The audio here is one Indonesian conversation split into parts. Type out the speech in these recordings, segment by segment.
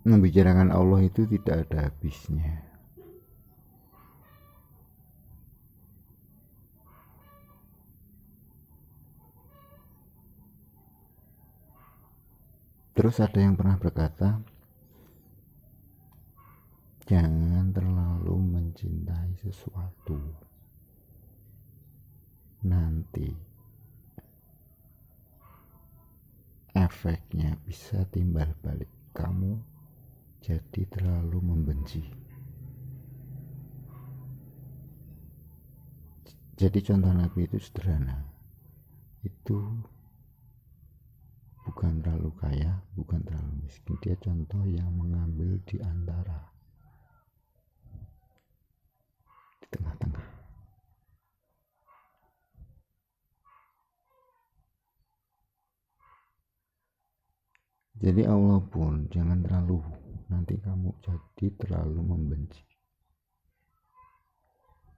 membicarakan Allah itu tidak ada habisnya. Terus ada yang pernah berkata, jangan terlalu mencintai sesuatu, nanti efeknya bisa timbal balik, kamu jadi terlalu membenci. Jadi contoh Nabi itu sederhana, itu bukan terlalu kaya, bukan terlalu miskin, dia contoh yang mengambil di antara, di tengah-tengah. Jadi Allah pun jangan terlalu, nanti kamu jadi terlalu membenci.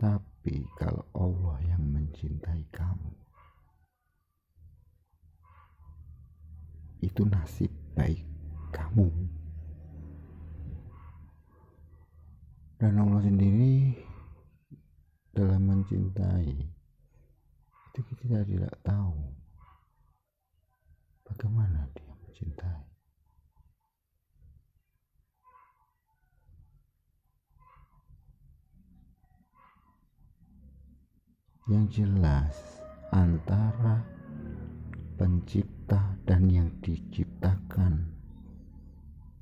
Tapi kalau Allah yang mencintai kamu, itu nasib baik kamu. Dan Allah sendiri dalam mencintai itu kita tidak tahu bagaimana dia mencintai. Yang jelas antara pencipta dan yang diciptakan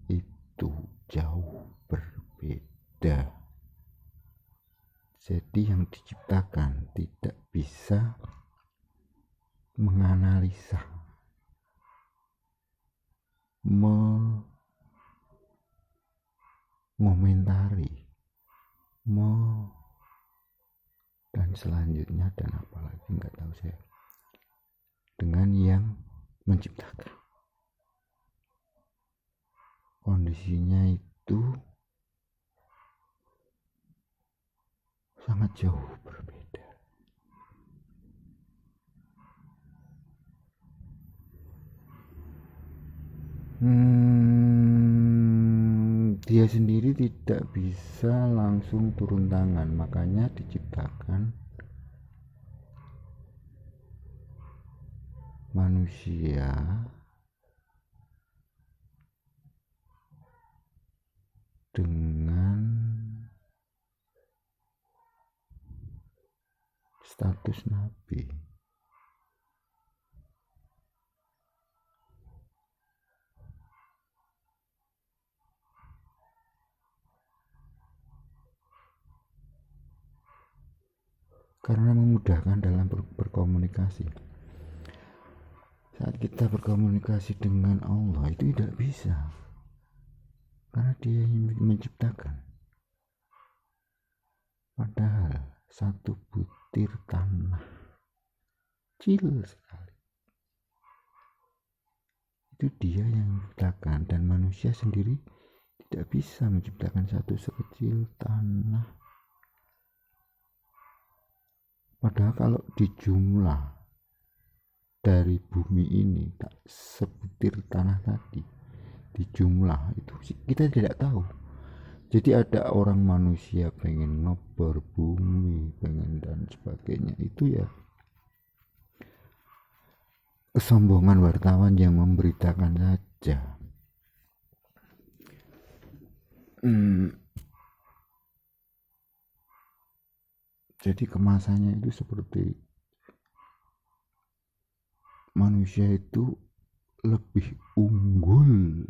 itu jauh berbeda. Jadi yang diciptakan tidak bisa menganalisa, mengomentari, dan selanjutnya, dan apalagi nggak tahu saya, dengan yang menciptakan. Kondisinya itu sangat jauh berbeda. Dia sendiri tidak bisa langsung turun tangan, makanya diciptakan manusia dengan status nabi. Karena memudahkan dalam berkomunikasi. Saat kita berkomunikasi dengan Allah itu tidak bisa, karena dia yang menciptakan. Padahal satu butir tanah kecil sekali itu dia yang menciptakan, dan manusia sendiri tidak bisa menciptakan satu sekecil tanah. Padahal kalau dijumlah dari bumi ini, sebutir tanah tadi dijumlah itu kita tidak tahu. Jadi ada orang manusia pengen ngebor bumi, pengen dan sebagainya, itu ya kesombongan wartawan yang memberitakan saja. Jadi kemasannya itu seperti manusia itu lebih unggul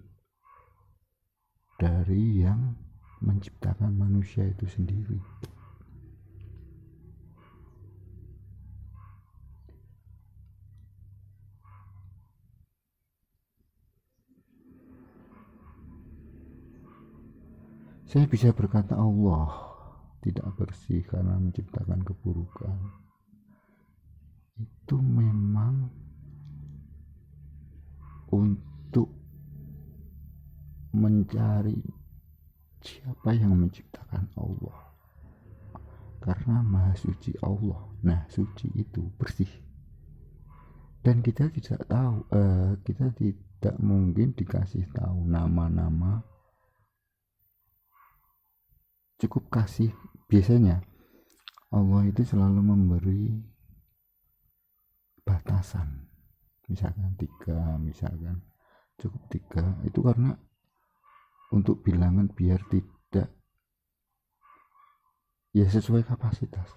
dari yang menciptakan manusia itu sendiri. Saya bisa berkata Allah tidak bersih karena menciptakan keburukan. Itu memang untuk mencari siapa yang menciptakan Allah. Karena maha suci Allah. Nah, suci itu bersih. Dan kita tidak tahu, kita tidak mungkin dikasih tahu nama-nama cukup kasih. Biasanya Allah itu selalu memberi batasan, misalkan 3, misalkan cukup 3, itu karena untuk bilangan biar tidak, ya sesuai kapasitas.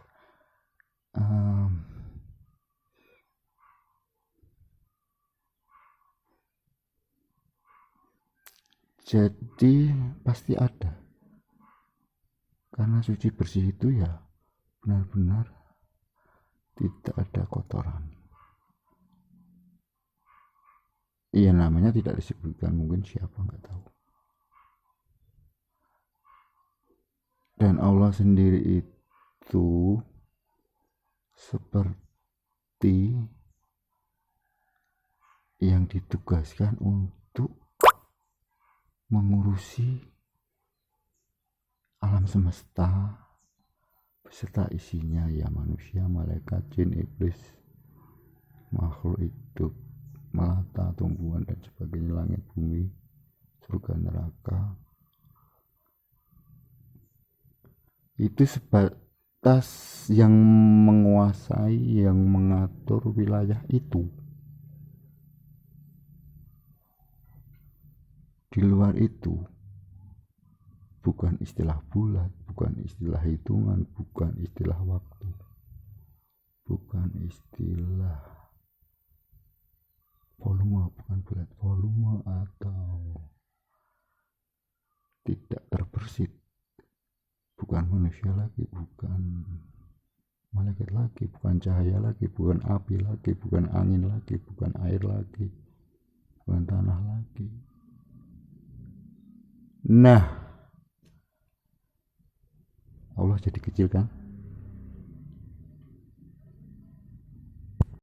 Jadi pasti ada, karena suci bersih itu ya benar-benar tidak ada kotoran. Iya, namanya tidak disebutkan, mungkin siapa nggak tahu. Dan Allah sendiri itu seperti yang ditugaskan untuk mengurusi alam semesta beserta isinya, ya manusia, malaikat, jin, iblis, makhluk hidup, melata, tumbuhan dan sebagainya, langit, bumi, surga, neraka. Itu sebatas yang menguasai, yang mengatur wilayah itu. Di luar itu bukan istilah bulat, bukan istilah hitungan, bukan istilah waktu, bukan istilah volume, bukan bulat volume atau tidak terbersit, bukan manusia lagi, bukan malaikat lagi, bukan cahaya lagi, bukan api lagi, bukan angin lagi, bukan air lagi, bukan tanah lagi. Nah, Allah jadi kecil kan?